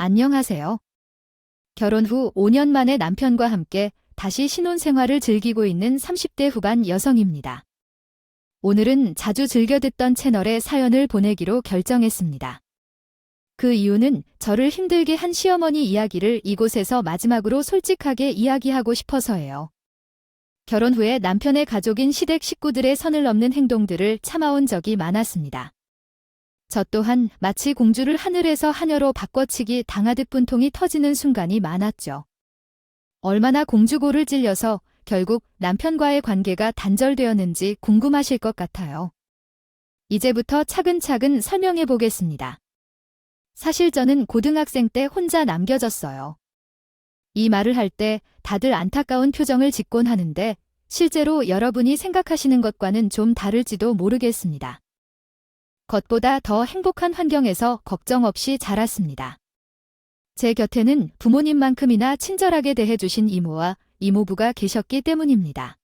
안녕하세요. 결혼 후 5년 만에 남편과 함께 다시 신혼생활을 즐기고 있는 30대 후반 여성입니다. 오늘은 자주 즐겨 듣던 채널에 사연을 보내기로 결정했습니다. 그 이유는 저를 힘들게 한 시어머니 이야기를 이곳에서 마지막으로 솔직하게 이야기하고 싶어서예요. 결혼 후에 남편의 가족인 시댁 식구들의 선을 넘는 행동들을 참아온 적이 많았습니다. 저 또한 마치 공주를 하늘에서 하녀로 바꿔치기 당하듯 분통이 터지는 순간이 많았죠. 얼마나 공주고를 찔려서 결국 남편과의 관계가 단절되었는지 궁금하실 것 같아요. 이제부터 차근차근 설명해 보겠습니다. 사실 저는 고등학생 때 혼자 남겨졌어요. 이 말을 할 때 다들 안타까운 표정을 짓곤 하는데 실제로 여러분이 생각하시는 것과는 좀 다를지도 모르겠습니다. 겉보다 더 행복한 환경에서 걱정 없이 자랐습니다. 제 곁에는 부모님만큼이나 친절하게 대해주신 이모와 이모부가 계셨기 때문입니다.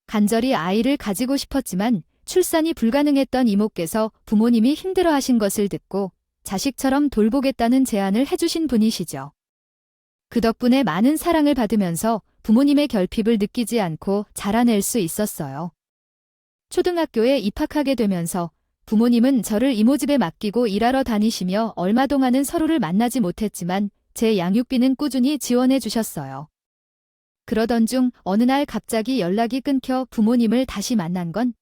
간절히 아이를 가지고 싶었지만 출산이 불가능했던 이모께서 부모님이 힘들어하신 것을 듣고 자식처럼 돌보겠다는 제안을 해주신 분이시죠. 그 덕분에 많은 사랑을 받으면서 부모님의 결핍을 느끼지 않고 자라낼 수 있었어요. 초등학교에 입학하게 되면서 부모님은 저를 이모집에 맡기고 일하러 다니시며 얼마 동안은 서로를 만나지 못했지만 제 양육비는 꾸준히 지원해 주셨어요. 그러던 중 어느 날 갑자기 연락이 끊겨 부모님을 다시 만난 건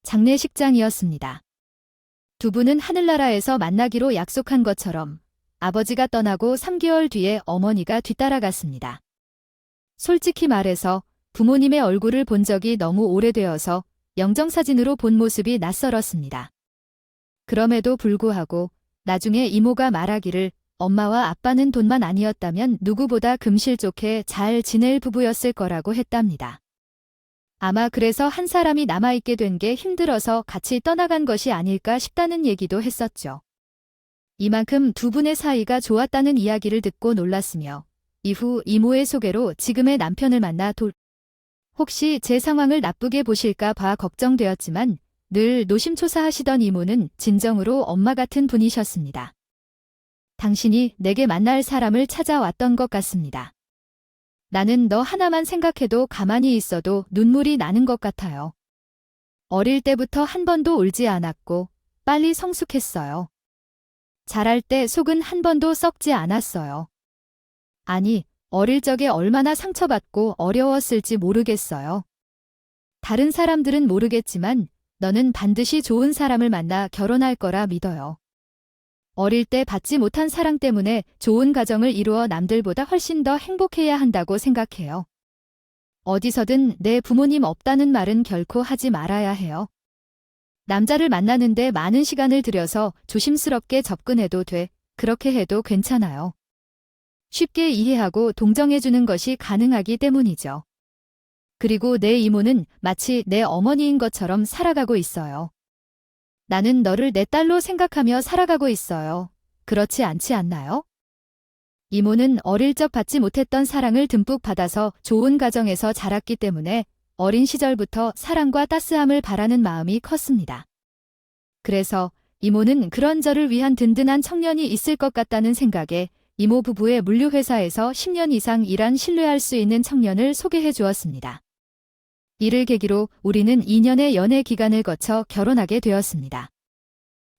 장례식장이었습니다. 두 분은 하늘나라에서 만나기로 약속한 것처럼 아버지가 떠나고 3개월 뒤에 어머니가 뒤따라갔습니다. 솔직히 말해서 부모님의 얼굴을 본 적이 너무 오래되어서 영정사진으로 본 모습이 낯설었습니다. 그럼에도 불구하고 나중에 이모가 말하기를 엄마와 아빠는 돈만 아니었다면 누구보다 금실 좋게 잘 지낼 부부였을 거라고 했답니다. 아마 그래서 한 사람이 남아있게 된 게 힘들어서 같이 떠나간 것이 아닐까 싶다는 얘기도 했었죠. 이만큼 두 분의 사이가 좋았다는 이야기를 듣고 놀랐으며 이후 이모의 소개로 지금의 남편을 만나 혹시 제 상황을 나쁘게 보실까 봐 걱정되었지만 늘 노심초사하시던 이모는 진정으로 엄마 같은 분이셨습니다. 당신이 내게 만날 사람을 찾아왔던 것 같습니다. 나는 너 하나만 생각해도 가만히 있어도 눈물이 나는 것 같아요. 어릴 때부터 한 번도 울지 않았고 빨리 성숙했어요. 자랄 때 속은 한 번도 썩지 않았어요. 아니, 어릴 적에 얼마나 상처받고 어려웠을지 모르겠어요. 다른 사람들은 모르겠지만 너는 반드시 좋은 사람을 만나 결혼할 거라 믿어요. 어릴 때 받지 못한 사랑 때문에 좋은 가정을 이루어 남들보다 훨씬 더 행복해야 한다고 생각해요. 어디서든 내 부모님 없다는 말은 결코 하지 말아야 해요. 남자를 만나는데 많은 시간을 들여서 조심스럽게 접근해도 돼. 그렇게 해도 괜찮아요. 쉽게 이해하고 동정해주는 것이 가능하기 때문이죠. 그리고 내 이모는 마치 내 어머니인 것처럼 살아가고 있어요. 나는 너를 내 딸로 생각하며 살아가고 있어요. 그렇지 않지 않나요? 이모는 어릴 적 받지 못했던 사랑을 듬뿍 받아서 좋은 가정에서 자랐기 때문에 어린 시절부터 사랑과 따스함을 바라는 마음이 컸습니다. 그래서 이모는 그런 저를 위한 든든한 청년이 있을 것 같다는 생각에 이모 부부의 물류회사에서 10년 이상 일한 신뢰할 수 있는 청년을 소개해 주었습니다. 이를 계기로 우리는 2년의 연애 기간을 거쳐 결혼하게 되었습니다.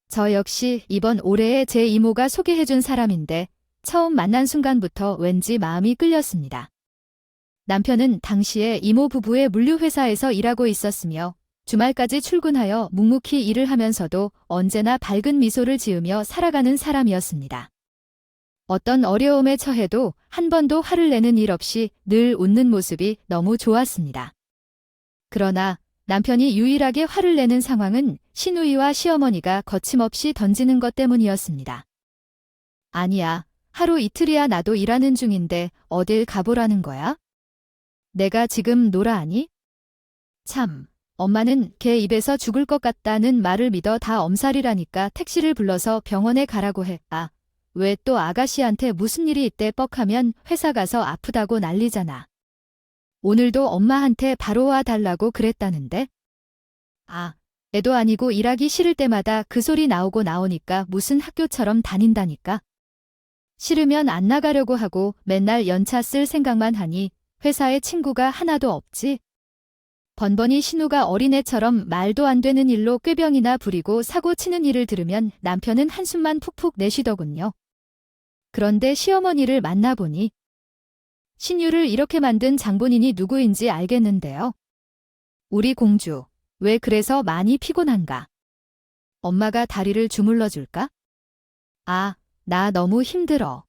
저 역시 이번 올해에 제 이모가 소개해 준 사람인데 처음 만난 순간부터 왠지 마음이 끌렸습니다. 남편은 당시에 이모 부부의 물류회사에서 일하고 있었으며 주말까지 출근하여 묵묵히 일을 하면서도 언제나 밝은 미소를 지으며 살아가는 사람이었습니다. 어떤 어려움에 처해도 한 번도 화를 내는 일 없이 늘 웃는 모습이 너무 좋았습니다. 그러나 남편이 유일하게 화를 내는 상황은 시누이와 시어머니가 거침없이 던지는 것 때문이었습니다. 아니야, 하루 이틀이야 나도 일하는 중인데 어딜 가보라는 거야? 내가 지금 놀아 하니? 참, 엄마는 걔 입에서 죽을 것 같다는 말을 믿어 다 엄살이라니까 택시를 불러서 병원에 가라고 해. 아, 왜 또 아가씨한테 무슨 일이 있대 뻑하면 회사 가서 아프다고 난리잖아. 오늘도 엄마한테 바로 와 달라고 그랬다는데? 아, 애도 아니고 일하기 싫을 때마다 그 소리 나오고 나오니까 무슨 학교처럼 다닌다니까. 싫으면 안 나가려고 하고 맨날 연차 쓸 생각만 하니 회사에 친구가 하나도 없지. 번번이 신우가 어린애처럼 말도 안 되는 일로 꾀병이나 부리고 사고 치는 일을 들으면 남편은 한숨만 푹푹 내쉬더군요. 그런데 시어머니를 만나보니 신유를 이렇게 만든 장본인이 누구인지 알겠는데요. 우리 공주, 왜 그래서 많이 피곤한가? 엄마가 다리를 주물러 줄까? 아, 나 너무 힘들어.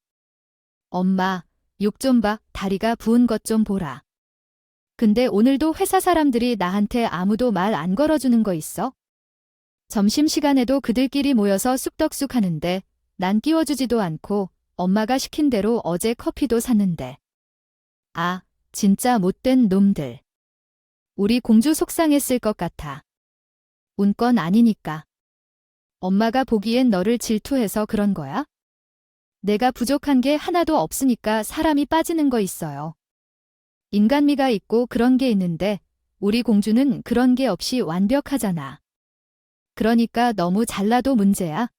엄마, 욕 좀 봐, 다리가 부은 것 좀 보라. 근데 오늘도 회사 사람들이 나한테 아무도 말 안 걸어주는 거 있어? 점심시간에도 그들끼리 모여서 쑥떡쑥 하는데 난 끼워주지도 않고 엄마가 시킨 대로 어제 커피도 샀는데. 아, 진짜 못된 놈들. 우리 공주 속상했을 것 같아. 운 건 아니니까. 엄마가 보기엔 너를 질투해서 그런 거야? 내가 부족한 게 하나도 없으니까 사람이 빠지는 거 있어요. 인간미가 있고 그런 게 있는데 우리 공주는 그런 게 없이 완벽하잖아. 그러니까 너무 잘나도 문제야.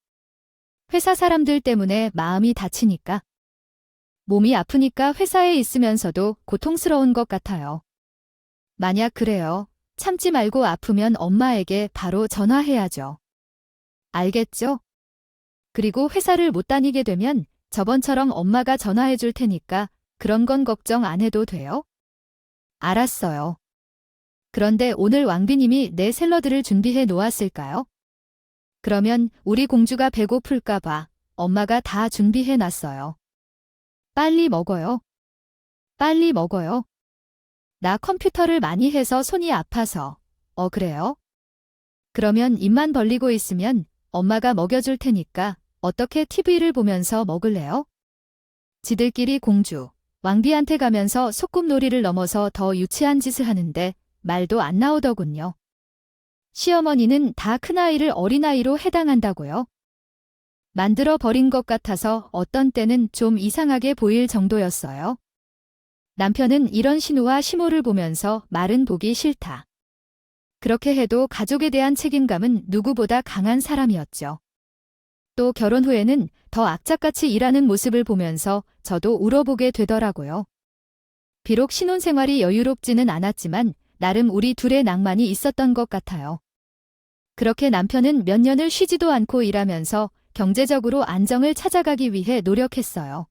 회사 사람들 때문에 마음이 다치니까. 몸이 아프니까 회사에 있으면서도 고통스러운 것 같아요. 만약 그래요. 참지 말고 아프면 엄마에게 바로 전화해야죠. 알겠죠? 그리고 회사를 못 다니게 되면 저번처럼 엄마가 전화해 줄 테니까 그런 건 걱정 안 해도 돼요? 알았어요. 그런데 오늘 왕비님이 내 샐러드를 준비해 놓았을까요? 그러면 우리 공주가 배고플까 봐 엄마가 다 준비해 놨어요. 빨리 먹어요. 빨리 먹어요. 나 컴퓨터를 많이 해서 손이 아파서. 그래요? 그러면 입만 벌리고 있으면 엄마가 먹여줄 테니까 어떻게 TV를 보면서 먹을래요? 지들끼리 공주, 왕비한테 가면서 소꿉놀이를 넘어서 더 유치한 짓을 하는데 말도 안 나오더군요. 시어머니는 다 큰아이를 어린아이로 해당한다고요? 만들어 버린 것 같아서 어떤 때는 좀 이상하게 보일 정도였어요. 남편은 이런 신우와 시모를 보면서 말은 보기 싫다. 그렇게 해도 가족에 대한 책임감은 누구보다 강한 사람이었죠. 또 결혼 후에는 더 악착같이 일하는 모습을 보면서 저도 울어보게 되더라고요. 비록 신혼생활이 여유롭지는 않았지만 나름 우리 둘의 낭만이 있었던 것 같아요. 그렇게 남편은 몇 년을 쉬지도 않고 일하면서 경제적으로 안정을 찾아가기 위해 노력했어요.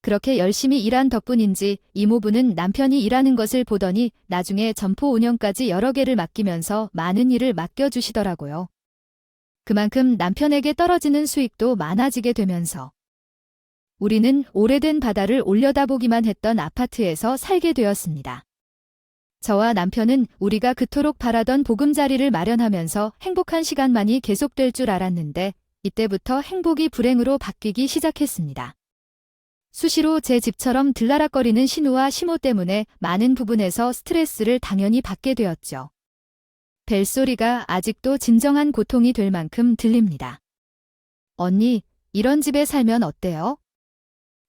그렇게 열심히 일한 덕분인지 이모부는 남편이 일하는 것을 보더니 나중에 점포 운영까지 여러 개를 맡기면서 많은 일을 맡겨주시더라고요. 그만큼 남편에게 떨어지는 수익도 많아지게 되면서 우리는 오래된 바다를 올려다보기만 했던 아파트에서 살게 되었습니다. 저와 남편은 우리가 그토록 바라던 보금자리를 마련하면서 행복한 시간만이 계속될 줄 알았는데 이때부터 행복이 불행으로 바뀌기 시작했습니다. 수시로 제 집처럼 들라락거리는 신우와 시모 때문에 많은 부분에서 스트레스를 당연히 받게 되었죠. 벨소리가 아직도 진정한 고통이 될 만큼 들립니다. 언니, 이런 집에 살면 어때요?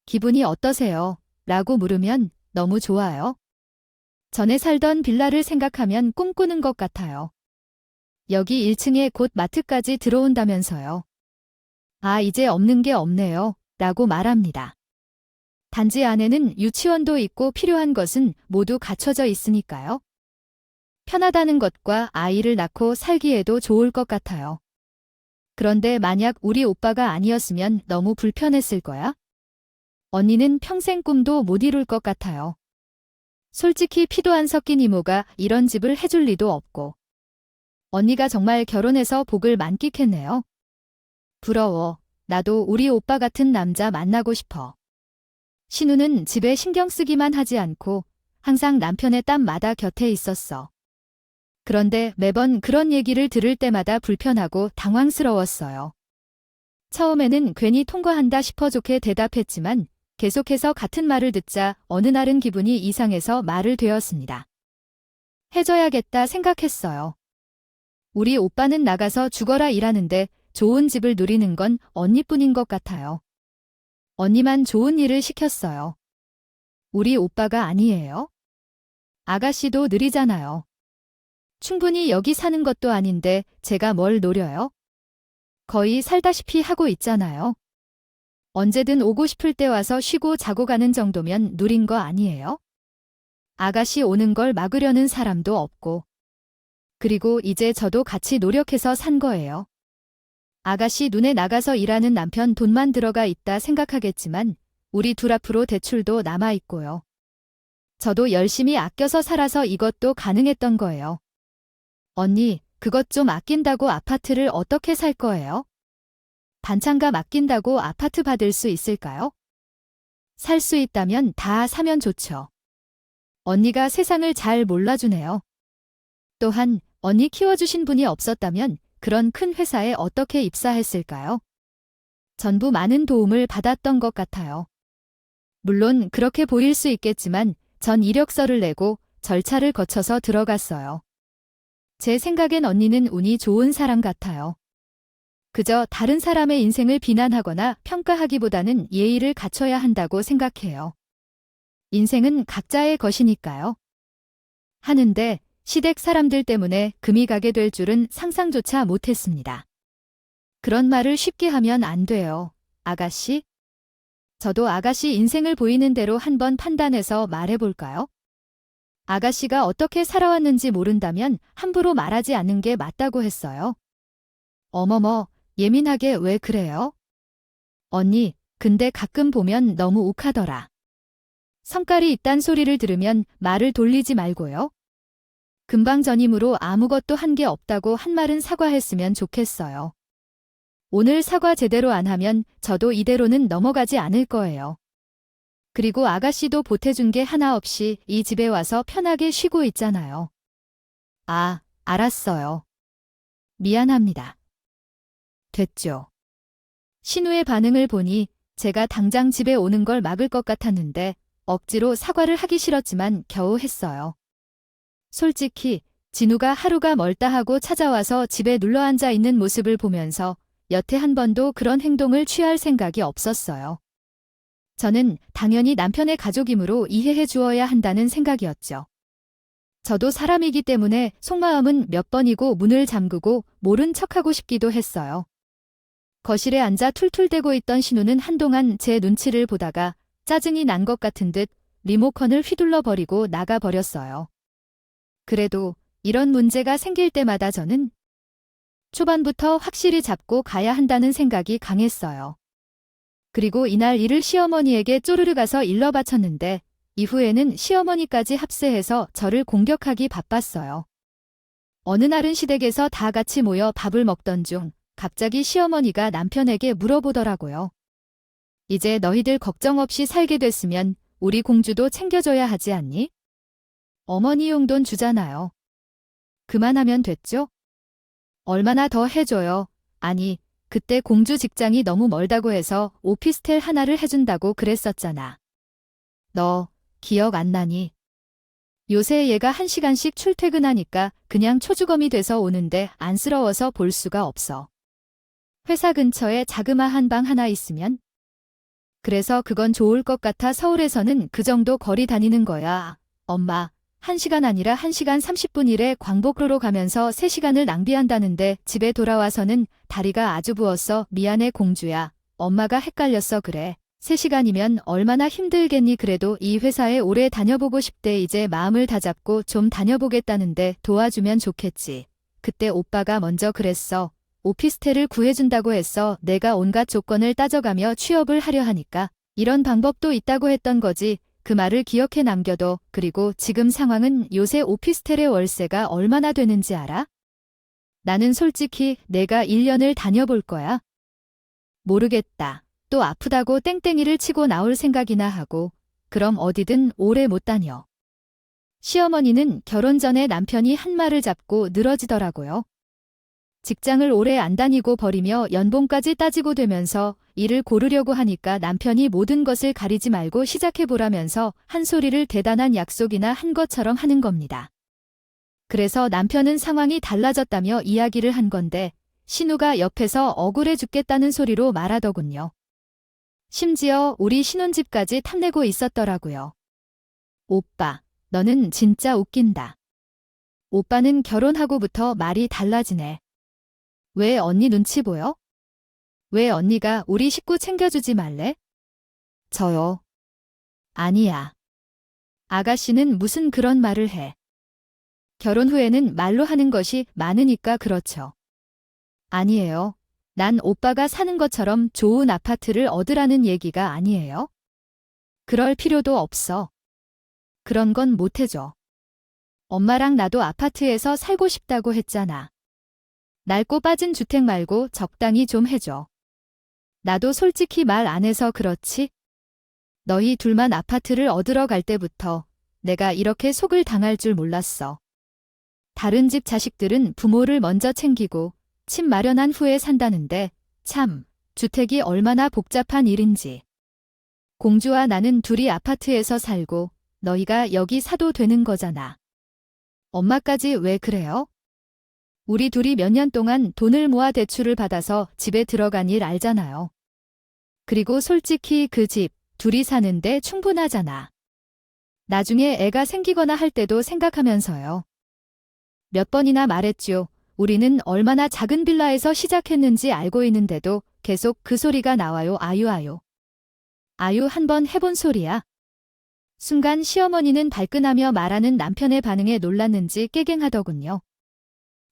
기분이 어떠세요? 라고 물으면 너무 좋아요. 전에 살던 빌라를 생각하면 꿈꾸는 것 같아요. 여기 1층에 곧 마트까지 들어온다면서요. 아, 이제 없는 게 없네요. 라고 말합니다. 단지 안에는 유치원도 있고 필요한 것은 모두 갖춰져 있으니까요. 편하다는 것과 아이를 낳고 살기에도 좋을 것 같아요. 그런데 만약 우리 오빠가 아니었으면 너무 불편했을 거야? 언니는 평생 꿈도 못 이룰 것 같아요. 솔직히 피도 안 섞인 이모가 이런 집을 해줄 리도 없고. 언니가 정말 결혼해서 복을 만끽했네요. 부러워. 나도 우리 오빠 같은 남자 만나고 싶어. 신우는 집에 신경 쓰기만 하지 않고 항상 남편의 땀마다 곁에 있었어. 그런데 매번 그런 얘기를 들을 때마다 불편하고 당황스러웠어요. 처음에는 괜히 통과한다 싶어 좋게 대답했지만 계속해서 같은 말을 듣자 어느 날은 기분이 이상해서 말을 되었습니다. 해줘야겠다 생각했어요. 우리 오빠는 나가서 죽어라 일하는데 좋은 집을 누리는 건 언니뿐인 것 같아요. 언니만 좋은 일을 시켰어요. 우리 오빠가 아니에요? 아가씨도 느리잖아요. 충분히 여기 사는 것도 아닌데 제가 뭘 노려요? 거의 살다시피 하고 있잖아요. 언제든 오고 싶을 때 와서 쉬고 자고 가는 정도면 누린 거 아니에요? 아가씨 오는 걸 막으려는 사람도 없고. 그리고 이제 저도 같이 노력해서 산 거예요. 아가씨 눈에 나가서 일하는 남편 돈만 들어가 있다 생각하겠지만 우리 둘 앞으로 대출도 남아 있고요. 저도 열심히 아껴서 살아서 이것도 가능했던 거예요. 언니, 그것 좀 아낀다고 아파트를 어떻게 살 거예요? 반찬값 아낀다고 아파트 받을 수 있을까요? 살 수 있다면 다 사면 좋죠. 언니가 세상을 잘 몰라주네요. 또한 언니 키워주신 분이 없었다면 그런 큰 회사에 어떻게 입사했을까요? 전부 많은 도움을 받았던 것 같아요. 물론 그렇게 보일 수 있겠지만 전 이력서를 내고 절차를 거쳐서 들어갔어요. 제 생각엔 언니는 운이 좋은 사람 같아요. 그저 다른 사람의 인생을 비난하거나 평가하기보다는 예의를 갖춰야 한다고 생각해요. 인생은 각자의 것이니까요. 하는데 시댁 사람들 때문에 금이 가게 될 줄은 상상조차 못했습니다. 그런 말을 쉽게 하면 안 돼요, 아가씨. 저도 아가씨 인생을 보이는 대로 한번 판단해서 말해볼까요? 아가씨가 어떻게 살아왔는지 모른다면 함부로 말하지 않는 게 맞다고 했어요. 어머머, 예민하게 왜 그래요? 언니, 근데 가끔 보면 너무 욱하더라. 성깔이 있단 소리를 들으면 말을 돌리지 말고요. 금방 전임으로 아무것도 한 게 없다고 한 말은 사과했으면 좋겠어요. 오늘 사과 제대로 안 하면 저도 이대로는 넘어가지 않을 거예요. 그리고 아가씨도 보태준 게 하나 없이 이 집에 와서 편하게 쉬고 있잖아요. 아, 알았어요. 미안합니다. 됐죠. 신우의 반응을 보니 제가 당장 집에 오는 걸 막을 것 같았는데 억지로 사과를 하기 싫었지만 겨우 했어요. 솔직히 진우가 하루가 멀다 하고 찾아와서 집에 눌러앉아 있는 모습을 보면서 여태 한 번도 그런 행동을 취할 생각이 없었어요. 저는 당연히 남편의 가족이므로 이해해 주어야 한다는 생각이었죠. 저도 사람이기 때문에 속마음은 몇 번이고 문을 잠그고 모른 척하고 싶기도 했어요. 거실에 앉아 툴툴대고 있던 신우는 한동안 제 눈치를 보다가 짜증이 난 것 같은 듯 리모컨을 휘둘러 버리고 나가버렸어요. 그래도 이런 문제가 생길 때마다 저는 초반부터 확실히 잡고 가야 한다는 생각이 강했어요. 그리고 이날 일을 시어머니에게 쪼르르 가서 일러 바쳤는데 이후에는 시어머니까지 합세해서 저를 공격하기 바빴어요. 어느 날은 시댁에서 다 같이 모여 밥을 먹던 중 갑자기 시어머니가 남편에게 물어보더라고요. 이제 너희들 걱정 없이 살게 됐으면 우리 공주도 챙겨줘야 하지 않니? 어머니 용돈 주잖아요. 그만하면 됐죠? 얼마나 더 해줘요. 아니, 그때 공주 직장이 너무 멀다고 해서 오피스텔 하나를 해준다고 그랬었잖아. 너 기억 안 나니? 요새 얘가 1시간씩 출퇴근하니까 그냥 초주검이 돼서 오는데 안쓰러워서 볼 수가 없어. 회사 근처에 자그마한 방 하나 있으면? 그래서 그건 좋을 것 같아 서울에서는 그 정도 거리 다니는 거야. 엄마, 1시간 아니라 1시간 30분 일에 광복로로 가면서 3시간을 낭비한다는데 집에 돌아와서는 다리가 아주 부었어. 미안해 공주야. 엄마가 헷갈렸어 그래. 3시간이면 얼마나 힘들겠니. 그래도 이 회사에 오래 다녀보고 싶대. 이제 마음을 다잡고 좀 다녀보겠다는데 도와주면 좋겠지. 그때 오빠가 먼저 그랬어. 오피스텔을 구해준다고 했어. 내가 온갖 조건을 따져가며 취업을 하려 하니까 이런 방법도 있다고 했던 거지. 그 말을 기억해 남겨둬. 그리고 지금 상황은 요새 오피스텔의 월세가 얼마나 되는지 알아? 나는 솔직히 내가 1년을 다녀볼 거야. 모르겠다. 또 아프다고 땡땡이를 치고 나올 생각이나 하고 그럼 어디든 오래 못 다녀. 시어머니는 결혼 전에 남편이 한 말을 잡고 늘어지더라고요. 직장을 오래 안 다니고 버리며 연봉까지 따지고 되면서 일을 고르려고 하니까 남편이 모든 것을 가리지 말고 시작해보라면서 한 소리를 대단한 약속이나 한 것처럼 하는 겁니다. 그래서 남편은 상황이 달라졌다며 이야기를 한 건데 신우가 옆에서 억울해 죽겠다는 소리로 말하더군요. 심지어 우리 신혼집까지 탐내고 있었더라고요. 오빠, 너는 진짜 웃긴다. 오빠는 결혼하고부터 말이 달라지네. 왜 언니 눈치 보여? 왜 언니가 우리 식구 챙겨주지 말래? 저요. 아니야. 아가씨는 무슨 그런 말을 해. 결혼 후에는 말로 하는 것이 많으니까 그렇죠. 아니에요. 난 오빠가 사는 것처럼 좋은 아파트를 얻으라는 얘기가 아니에요. 그럴 필요도 없어. 그런 건 못 해줘. 엄마랑 나도 아파트에서 살고 싶다고 했잖아. 낡고 빠진 주택 말고 적당히 좀 해줘. 나도 솔직히 말 안 해서 그렇지? 너희 둘만 아파트를 얻으러 갈 때부터 내가 이렇게 속을 당할 줄 몰랐어. 다른 집 자식들은 부모를 먼저 챙기고 집 마련한 후에 산다는데 참, 주택이 얼마나 복잡한 일인지. 공주와 나는 둘이 아파트에서 살고 너희가 여기 사도 되는 거잖아. 엄마까지 왜 그래요? 우리 둘이 몇 년 동안 돈을 모아 대출을 받아서 집에 들어간 일 알잖아요. 그리고 솔직히 그 집 둘이 사는데 충분하잖아. 나중에 애가 생기거나 할 때도 생각하면서요. 몇 번이나 말했죠. 우리는 얼마나 작은 빌라에서 시작했는지 알고 있는데도 계속 그 소리가 나와요. 아유. 아유 한번 해본 소리야. 순간 시어머니는 발끈하며 말하는 남편의 반응에 놀랐는지 깨갱하더군요.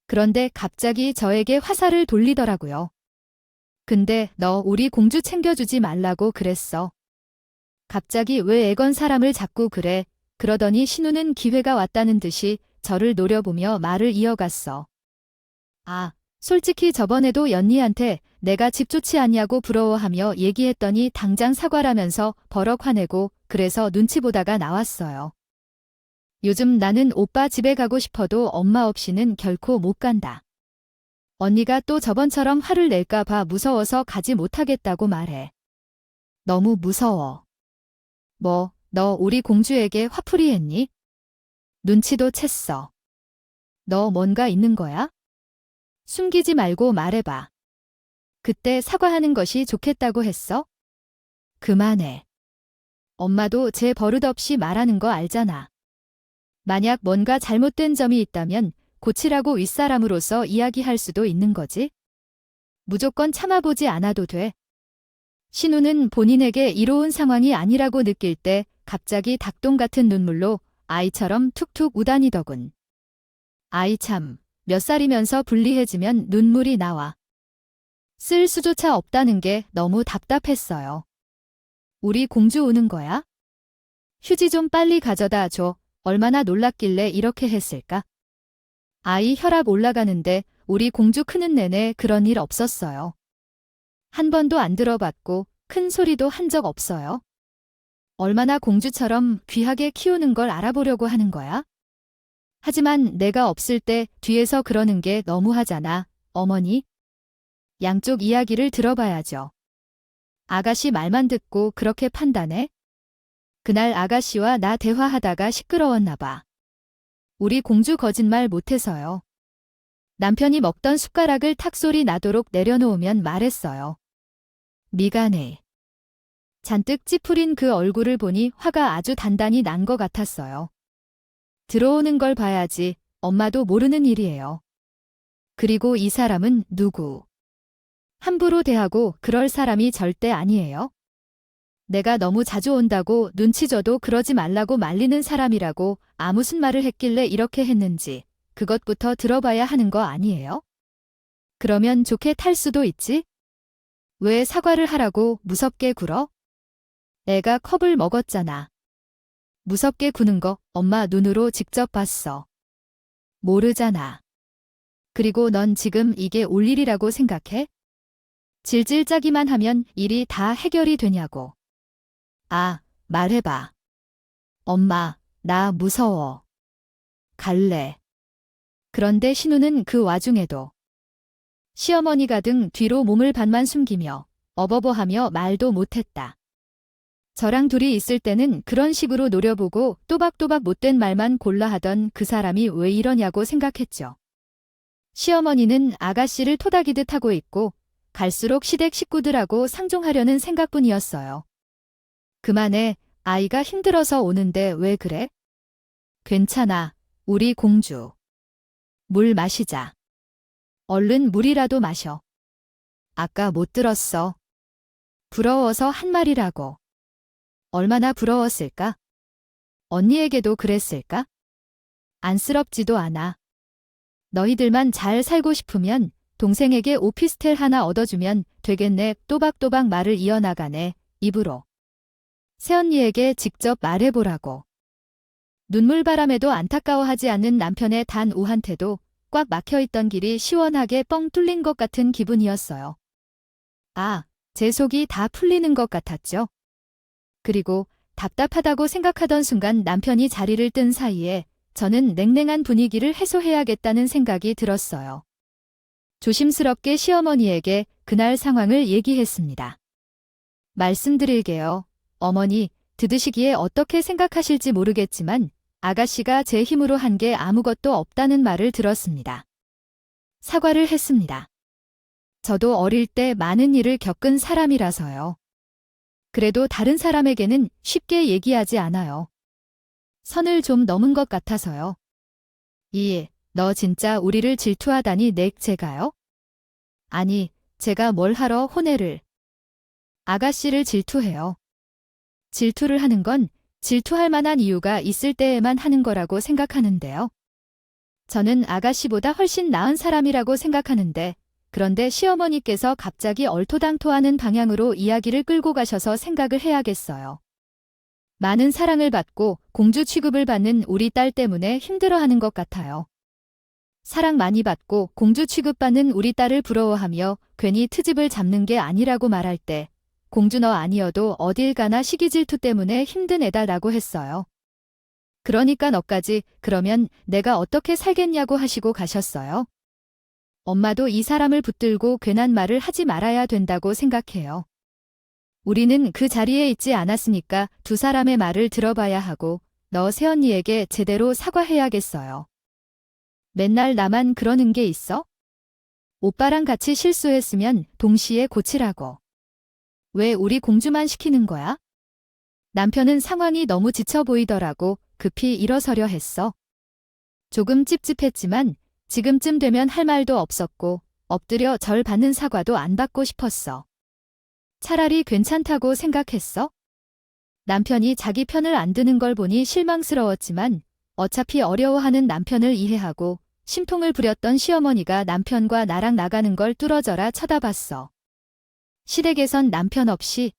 그런데 갑자기 저에게 화살을 돌리더라고요. 근데 너 우리 공주 챙겨주지 말라고 그랬어. 갑자기 왜 애건 사람을 자꾸 그래? 그러더니 신우는 기회가 왔다는 듯이 저를 노려보며 말을 이어갔어. 아, 솔직히 저번에도 연니한테 내가 집 좋지 않냐고 부러워하며 얘기했더니 당장 사과라면서 버럭 화내고 그래서 눈치 보다가 나왔어요. 요즘 나는 오빠 집에 가고 싶어도 엄마 없이는 결코 못 간다. 언니가 또 저번처럼 화를 낼까 봐 무서워서 가지 못하겠다고 말해. 너무 무서워. 뭐, 너 우리 공주에게 화풀이 했니? 눈치도 챘어. 너 뭔가 있는 거야? 숨기지 말고 말해봐. 그때 사과하는 것이 좋겠다고 했어? 그만해. 엄마도 제 버릇없이 말하는 거 알잖아. 만약 뭔가 잘못된 점이 있다면 고치라고 윗사람으로서 이야기할 수도 있는 거지. 무조건 참아보지 않아도 돼. 신우는 본인에게 이로운 상황이 아니라고 느낄 때 갑자기 닭똥 같은 눈물로 아이처럼 툭툭 우다니더군. 아이 참, 몇 살이면서 불리해지면 눈물이 나와. 쓸 수조차 없다는 게 너무 답답했어요. 우리 공주 우는 거야? 휴지 좀 빨리 가져다 줘. 얼마나 놀랐길래 이렇게 했을까? 아이 혈압 올라가는데 우리 공주 크는 내내 그런 일 없었어요. 한 번도 안 들어봤고 큰 소리도 한 적 없어요. 얼마나 공주처럼 귀하게 키우는 걸 알아보려고 하는 거야? 하지만 내가 없을 때 뒤에서 그러는 게 너무하잖아, 어머니. 양쪽 이야기를 들어봐야죠. 아가씨 말만 듣고 그렇게 판단해? 그날 아가씨와 나 대화하다가 시끄러웠나 봐. 우리 공주 거짓말 못해서요. 남편이 먹던 숟가락을 탁 소리 나도록 내려놓으면 말했어요. 미간에. 잔뜩 찌푸린 그 얼굴을 보니 화가 아주 단단히 난 것 같았어요. 들어오는 걸 봐야지. 엄마도 모르는 일이에요. 그리고 이 사람은 누구? 함부로 대하고 그럴 사람이 절대 아니에요. 내가 너무 자주 온다고 눈치 줘도 그러지 말라고 말리는 사람이라고 무슨 말을 했길래 이렇게 했는지 그것부터 들어봐야 하는 거 아니에요? 그러면 좋게 탈 수도 있지? 왜 사과를 하라고 무섭게 굴어? 애가 컵을 먹었잖아. 무섭게 구는 거 엄마 눈으로 직접 봤어. 모르잖아. 그리고 넌 지금 이게 올 일이라고 생각해? 질질 짜기만 하면 일이 다 해결이 되냐고. 아, 말해봐. 엄마, 나 무서워. 갈래. 그런데 신우는 그 와중에도 시어머니가 등 뒤로 몸을 반만 숨기며 어버버하며 말도 못했다. 저랑 둘이 있을 때는 그런 식으로 노려보고 또박또박 못된 말만 골라 하던 그 사람이 왜 이러냐고 생각했죠. 시어머니는 아가씨를 토닥이듯 하고 있고 갈수록 시댁 식구들하고 상종하려는 생각뿐이었어요. 그만해, 아이가 힘들어서 오는데 왜 그래? 괜찮아, 우리 공주. 물 마시자. 얼른 물이라도 마셔. 아까 못 들었어. 부러워서 한 말이라고. 얼마나 부러웠을까? 언니에게도 그랬을까? 안쓰럽지도 않아. 너희들만 잘 살고 싶으면 동생에게 오피스텔 하나 얻어주면 되겠네. 또박또박 말을 이어나가네. 입으로. 새언니에게 직접 말해보라고. 눈물바람에도 안타까워하지 않는 남편의 단 우한테도 꽉 막혀있던 길이 시원하게 뻥 뚫린 것 같은 기분이었어요. 아, 제 속이 다 풀리는 것 같았죠. 그리고 답답하다고 생각하던 순간 남편이 자리를 뜬 사이에 저는 냉랭한 분위기를 해소해야겠다는 생각이 들었어요. 조심스럽게 시어머니에게 그날 상황을 얘기했습니다. 말씀드릴게요. 어머니, 들으시기에 어떻게 생각하실지 모르겠지만 아가씨가 제 힘으로 한 게 아무것도 없다는 말을 들었습니다. 사과를 했습니다. 저도 어릴 때 많은 일을 겪은 사람이라서요. 그래도 다른 사람에게는 쉽게 얘기하지 않아요. 선을 좀 넘은 것 같아서요. 너 진짜 우리를 질투하다니. 제가요? 아니, 제가 뭘 하러 혼애를. 아가씨를 질투해요. 질투를 하는 건 질투할 만한 이유가 있을 때에만 하는 거라고 생각하는데요. 저는 아가씨보다 훨씬 나은 사람이라고 생각하는데, 그런데 시어머니께서 갑자기 얼토당토하는 방향으로 이야기를 끌고 가셔서 생각을 해야겠어요. 많은 사랑을 받고 공주 취급을 받는 우리 딸 때문에 힘들어하는 것 같아요. 사랑 많이 받고 공주 취급받는 우리 딸을 부러워하며 괜히 트집을 잡는 게 아니라고 말할 때, 공주 너 아니어도 어딜 가나 시기 질투 때문에 힘든 애다라고 했어요. 그러니까 너까지 그러면 내가 어떻게 살겠냐고 하시고 가셨어요. 엄마도 이 사람을 붙들고 괜한 말을 하지 말아야 된다고 생각해요. 우리는 그 자리에 있지 않았으니까 두 사람의 말을 들어봐야 하고 너 새언니에게 제대로 사과해야겠어요. 맨날 나만 그러는 게 있어? 오빠랑 같이 실수했으면 동시에 고치라고. 왜 우리 공주만 시키는 거야? 남편은 상황이 너무 지쳐 보이더라고 급히 일어서려 했어. 조금 찝찝했지만 지금쯤 되면 할 말도 없었고 엎드려 절 받는 사과도 안 받고 싶었어. 차라리 괜찮다고 생각했어? 남편이 자기 편을 안 드는 걸 보니 실망스러웠지만 어차피 어려워하는 남편을 이해하고 심통을 부렸던 시어머니가 남편과 나랑 나가는 걸 뚫어져라 쳐다봤어. 시댁에선 남편 없이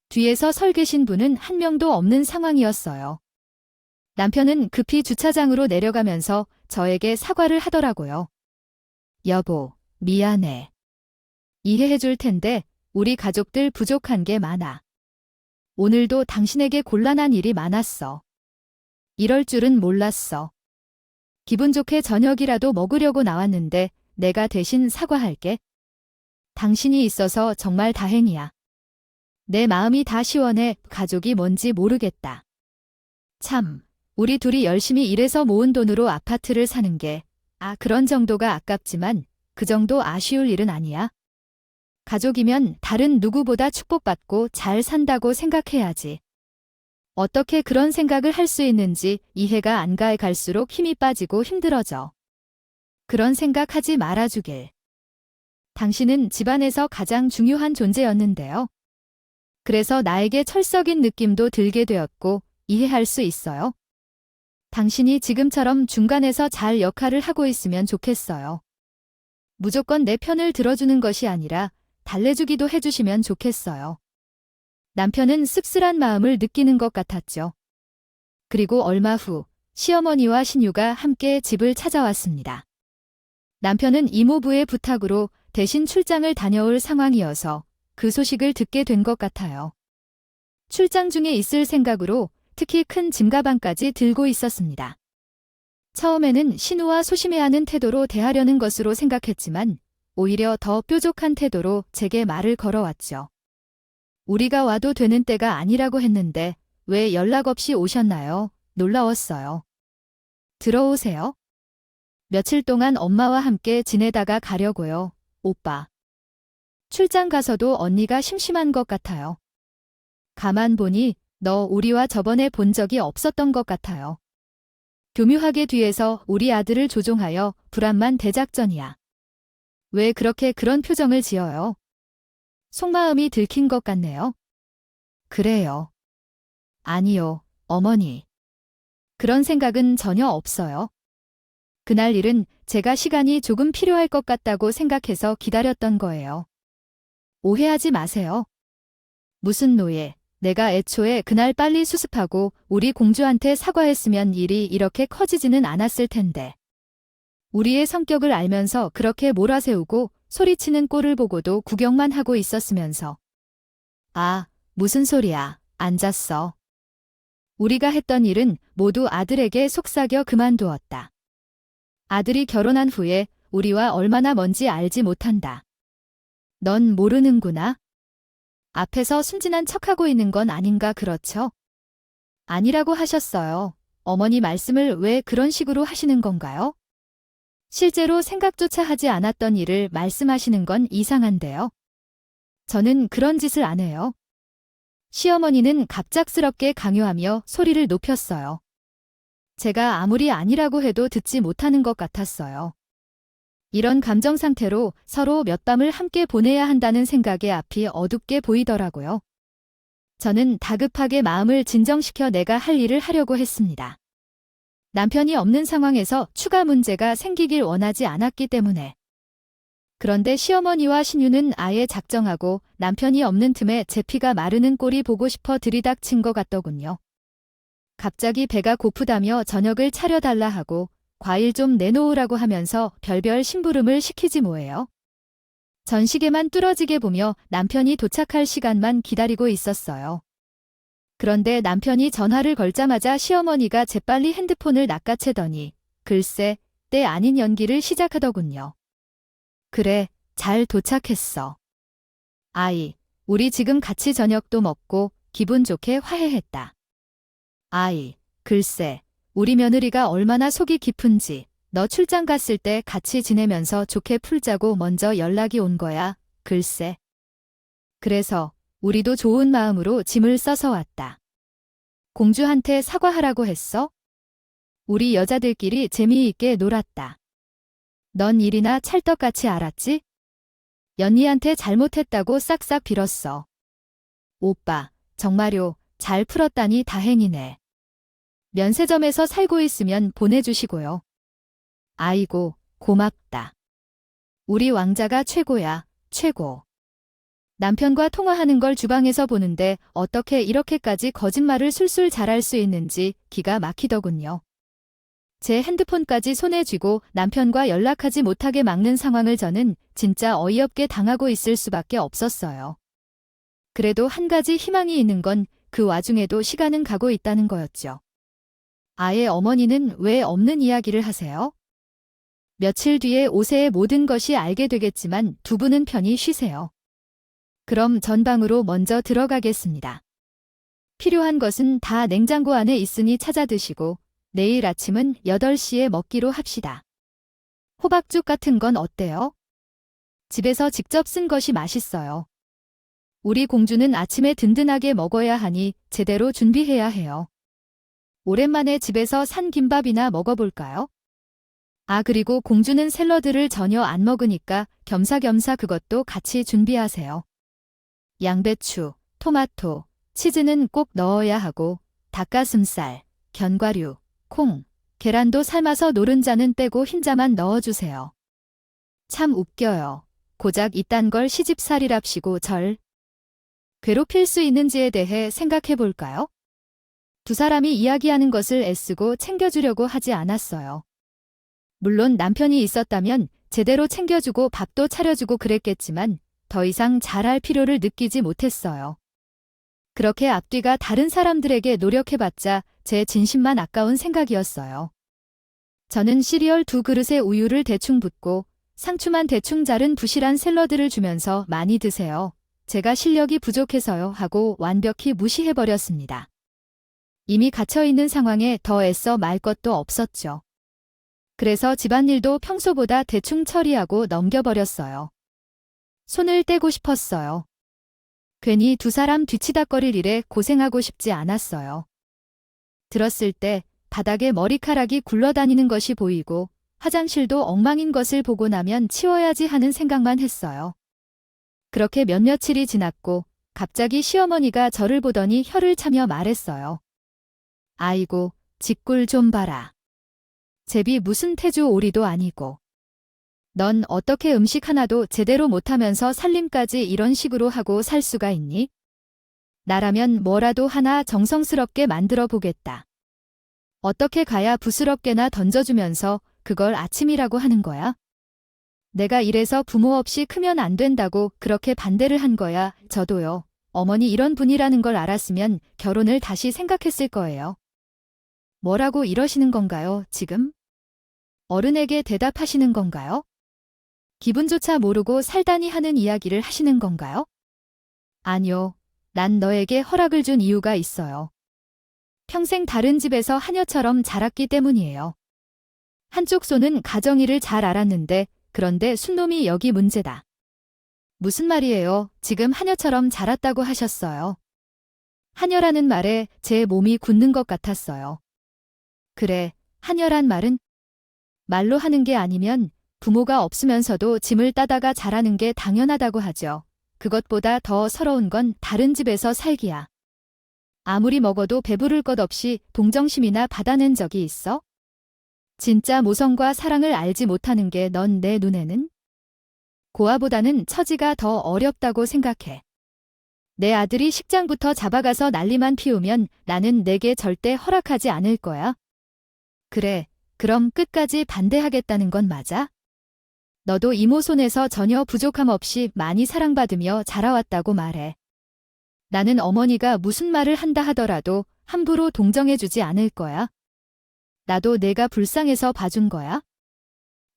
뒤에서 서 계신 분은 한 명도 없는 상황이었어요. 남편은 급히 주차장으로 내려가면서 저에게 사과를 하더라고요. 여보, 미안해. 이해해 줄 텐데 우리 가족들 부족한 게 많아. 오늘도 당신에게 곤란한 일이 많았어. 이럴 줄은 몰랐어. 기분 좋게 저녁이라도 먹으려고 나왔는데 내가 대신 사과할게. 당신이 있어서 정말 다행이야. 내 마음이 다 시원해. 가족이 뭔지 모르겠다. 참, 우리 둘이 열심히 일해서 모은 돈으로 아파트를 사는 게, 그런 정도가 아깝지만 그 정도 아쉬울 일은 아니야. 가족이면 다른 누구보다 축복받고 잘 산다고 생각해야지. 어떻게 그런 생각을 할 수 있는지 이해가 안 가. 갈수록 힘이 빠지고 힘들어져. 그런 생각하지 말아주길. 당신은 집안에서 가장 중요한 존재였는데요. 그래서 나에게 철석인 느낌도 들게 되었고 이해할 수 있어요. 당신이 지금처럼 중간에서 잘 역할을 하고 있으면 좋겠어요. 무조건 내 편을 들어주는 것이 아니라 달래주기도 해주시면 좋겠어요. 남편은 씁쓸한 마음을 느끼는 것 같았죠. 그리고 얼마 후 시어머니와 신유가 함께 집을 찾아왔습니다. 남편은 이모부의 부탁으로 대신 출장을 다녀올 상황이어서 그 소식을 듣게 된 것 같아요. 출장 중에 있을 생각으로 특히 큰 짐가방까지 들고 있었습니다. 처음에는 신우와 소심해하는 태도로 대하려는 것으로 생각했지만 오히려 더 뾰족한 태도로 제게 말을 걸어왔죠. 우리가 와도 되는 때가 아니라고 했는데 왜 연락 없이 오셨나요? 놀라웠어요. 들어오세요. 며칠 동안 엄마와 함께 지내다가 가려고요, 오빠. 출장 가서도 언니가 심심한 것 같아요. 가만 보니 너 우리와 저번에 본 적이 없었던 것 같아요. 교묘하게 뒤에서 우리 아들을 조종하여 불안만 대작전이야. 왜 그렇게 그런 표정을 지어요? 속마음이 들킨 것 같네요. 그래요. 아니요, 어머니. 그런 생각은 전혀 없어요. 그날 일은 제가 시간이 조금 필요할 것 같다고 생각해서 기다렸던 거예요. 오해하지 마세요. 무슨 노예, 내가 애초에 그날 빨리 수습하고 우리 공주한테 사과했으면 일이 이렇게 커지지는 않았을 텐데. 우리의 성격을 알면서 그렇게 몰아세우고 소리치는 꼴을 보고도 구경만 하고 있었으면서. 아, 무슨 소리야. 앉았어. 우리가 했던 일은 모두 아들에게 속삭여 그만두었다. 아들이 결혼한 후에 우리와 얼마나 먼지 알지 못한다. 넌 모르는구나. 앞에서 순진한 척하고 있는 건 아닌가 그렇죠? 아니라고 하셨어요. 어머니 말씀을 왜 그런 식으로 하시는 건가요? 실제로 생각조차 하지 않았던 일을 말씀하시는 건 이상한데요. 저는 그런 짓을 안 해요. 시어머니는 갑작스럽게 강요하며 소리를 높였어요. 제가 아무리 아니라고 해도 듣지 못하는 것 같았어요. 이런 감정 상태로 서로 몇 밤을 함께 보내야 한다는 생각에 앞이 어둡게 보이더라고요. 저는 다급하게 마음을 진정시켜 내가 할 일을 하려고 했습니다. 남편이 없는 상황에서 추가 문제가 생기길 원하지 않았기 때문에. 그런데 시어머니와 신유는 아예 작정하고 남편이 없는 틈에 제 피가 마르는 꼴이 보고 싶어 들이닥친 것 같더군요. 갑자기 배가 고프다며 저녁을 차려달라 하고 과일 좀 내놓으라고 하면서 별별 심부름을 시키지 뭐예요. 전 시계만 뚫어지게 보며 남편이 도착할 시간만 기다리고 있었어요. 그런데 남편이 전화를 걸자마자 시어머니가 재빨리 핸드폰을 낚아채더니 글쎄 때 아닌 연기를 시작하더군요. 그래, 잘 도착했어. 아이, 우리 지금 같이 저녁도 먹고 기분 좋게 화해했다. 아이, 글쎄, 우리 며느리가 얼마나 속이 깊은지 너 출장 갔을 때 같이 지내면서 좋게 풀자고 먼저 연락이 온 거야, 글쎄. 그래서 우리도 좋은 마음으로 짐을 써서 왔다. 공주한테 사과하라고 했어? 우리 여자들끼리 재미있게 놀았다. 넌 일이나 찰떡같이 알았지? 연희한테 잘못했다고 싹싹 빌었어. 오빠, 정말요, 잘 풀었다니 다행이네. 면세점에서 살고 있으면 보내주시고요. 아이고, 고맙다. 우리 왕자가 최고야, 최고. 남편과 통화하는 걸 주방에서 보는데 어떻게 이렇게까지 거짓말을 술술 잘할 수 있는지 기가 막히더군요. 제 핸드폰까지 손에 쥐고 남편과 연락하지 못하게 막는 상황을 저는 진짜 어이없게 당하고 있을 수밖에 없었어요. 그래도 한 가지 희망이 있는 건 그 와중에도 시간은 가고 있다는 거였죠. 아예 어머니는 왜 없는 이야기를 하세요? 며칠 뒤에 오세의 모든 것이 알게 되겠지만 두 분은 편히 쉬세요. 그럼 전방으로 먼저 들어가겠습니다. 필요한 것은 다 냉장고 안에 있으니 찾아 드시고 내일 아침은 8시에 먹기로 합시다. 호박죽 같은 건 어때요? 집에서 직접 쓴 것이 맛있어요. 우리 공주는 아침에 든든하게 먹어야 하니 제대로 준비해야 해요. 오랜만에 집에서 산 김밥이나 먹어볼까요? 아, 그리고 공주는 샐러드를 전혀 안 먹으니까 겸사겸사 그것도 같이 준비하세요. 양배추, 토마토, 치즈는 꼭 넣어야 하고 닭가슴살, 견과류, 콩, 계란도 삶아서 노른자는 빼고 흰자만 넣어주세요. 참 웃겨요. 고작 이딴 걸 시집살이랍시고 절 괴롭힐 수 있는지에 대해 생각해 볼까요? 두 사람이 이야기하는 것을 애쓰고 챙겨주려고 하지 않았어요. 물론 남편이 있었다면 제대로 챙겨주고 밥도 차려주고 그랬겠지만 더 이상 잘할 필요를 느끼지 못했어요. 그렇게 앞뒤가 다른 사람들에게 노력해봤자 제 진심만 아까운 생각이었어요. 저는 시리얼 2그릇에 우유를 대충 붓고 상추만 대충 자른 부실한 샐러드를 주면서 많이 드세요. 제가 실력이 부족해서요 하고 완벽히 무시해버렸습니다. 이미 갇혀있는 상황에 더 애써 말 것도 없었죠. 그래서 집안일도 평소보다 대충 처리하고 넘겨버렸어요. 손을 떼고 싶었어요. 괜히 두 사람 뒤치다꺼릴 일에 고생하고 싶지 않았어요. 들었을 때 바닥에 머리카락이 굴러다니는 것이 보이고 화장실도 엉망인 것을 보고 나면 치워야지 하는 생각만 했어요. 그렇게 몇몇일이 지났고 갑자기 시어머니가 저를 보더니 혀를 차며 말했어요. 아이고, 직굴 좀 봐라. 제비 무슨 태주 오리도 아니고. 넌 어떻게 음식 하나도 제대로 못하면서 살림까지 이런 식으로 하고 살 수가 있니? 나라면 뭐라도 하나 정성스럽게 만들어 보겠다. 어떻게 가야 부스럽게나 던져주면서 그걸 아침이라고 하는 거야? 내가 이래서 부모 없이 크면 안 된다고 그렇게 반대를 한 거야. 저도요. 어머니 이런 분이라는 걸 알았으면 결혼을 다시 생각했을 거예요. 뭐라고 이러시는 건가요, 지금? 어른에게 대답하시는 건가요? 기분조차 모르고 살다니 하는 이야기를 하시는 건가요? 아니요. 난 너에게 허락을 준 이유가 있어요. 평생 다른 집에서 하녀처럼 자랐기 때문이에요. 한쪽 손은 가정일을 잘 알았는데 그런데 순놈이 여기 문제다. 무슨 말이에요? 지금 하녀처럼 자랐다고 하셨어요. 하녀라는 말에 제 몸이 굳는 것 같았어요. 그래, 하녀란 말은? 말로 하는 게 아니면 부모가 없으면서도 짐을 따다가 자라는 게 당연하다고 하죠. 그것보다 더 서러운 건 다른 집에서 살기야. 아무리 먹어도 배부를 것 없이 동정심이나 받아낸 적이 있어? 진짜 모성과 사랑을 알지 못하는 게 넌 내 눈에는? 고아보다는 처지가 더 어렵다고 생각해. 내 아들이 식장부터 잡아가서 난리만 피우면 나는 내게 절대 허락하지 않을 거야. 그래, 그럼 끝까지 반대하겠다는 건 맞아? 너도 이모 손에서 전혀 부족함 없이 많이 사랑받으며 자라왔다고 말해. 나는 어머니가 무슨 말을 한다 하더라도 함부로 동정해주지 않을 거야. 나도 내가 불쌍해서 봐준 거야.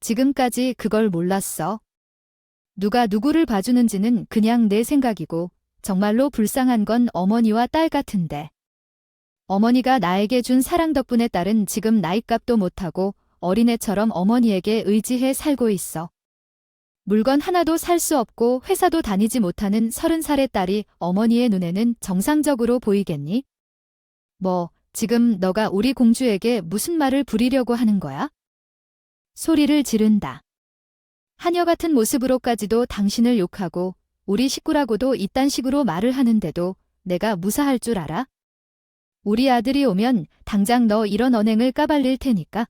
지금까지 그걸 몰랐어. 누가 누구를 봐주는지는 그냥 내 생각이고 정말로 불쌍한 건 어머니와 딸 같은데. 어머니가 나에게 준 사랑 덕분에 딸은 지금 나이값도 못하고 어린애처럼 어머니에게 의지해 살고 있어. 물건 하나도 살 수 없고 회사도 다니지 못하는 30살의 딸이 어머니의 눈에는 정상적으로 보이겠니? 뭐, 지금 너가 우리 공주에게 무슨 말을 부리려고 하는 거야? 소리를 지른다. 하녀 같은 모습으로까지도 당신을 욕하고 우리 식구라고도 이딴 식으로 말을 하는데도 내가 무사할 줄 알아? 우리 아들이 오면 당장 너 이런 언행을 까발릴 테니까.